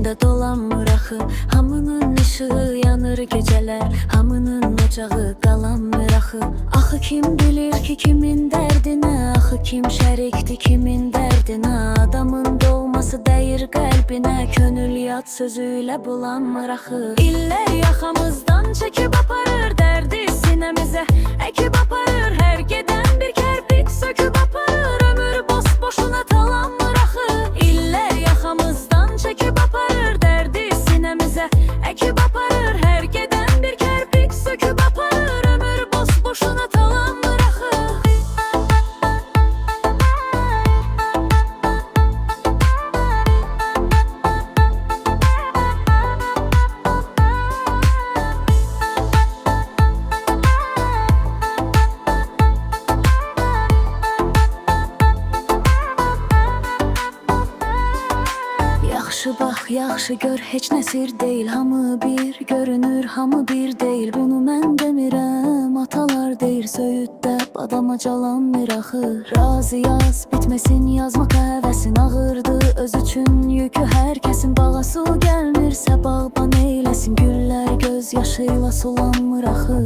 içində dolanmır axı. Hamının ışığı yanır gecələr, hamının ocağı qalanmır axı. Axı kim bilir ki kimin dərdinə, axı kim şərikdir kimin dərdinə. Adamın doğması dəyir qəlbinə, könül yad sözüyle bulanmır axı. İllər yaxamızdan çəkib aparır dərdi sinəmizə, əkib aparır hər gedən bir kərpik söküb aparır. Ömür boş-boşuna talanmır axı. İllər yaxamızdan çəkib aparır dərdi sinəmizə, əkib aparır hər gedən bir kərpik söküb aparır. Ömür boş-boşuna talanmır axı. Yaxşı bax, yaxşı gör, heç nə sir deyil. Hamı bir görünür, hamı bir deyil. Bunu mən demirəm, atalar deyir. Söyüddə badama calanmır axı. Razı yaz, bitməsin yazmaq həvəsin. Ağırdı öz üçün yükü hər kəsin. Bağa su gəlmirsə bağban eyləsin. Güllər göz yaşıyla sulanmır axı.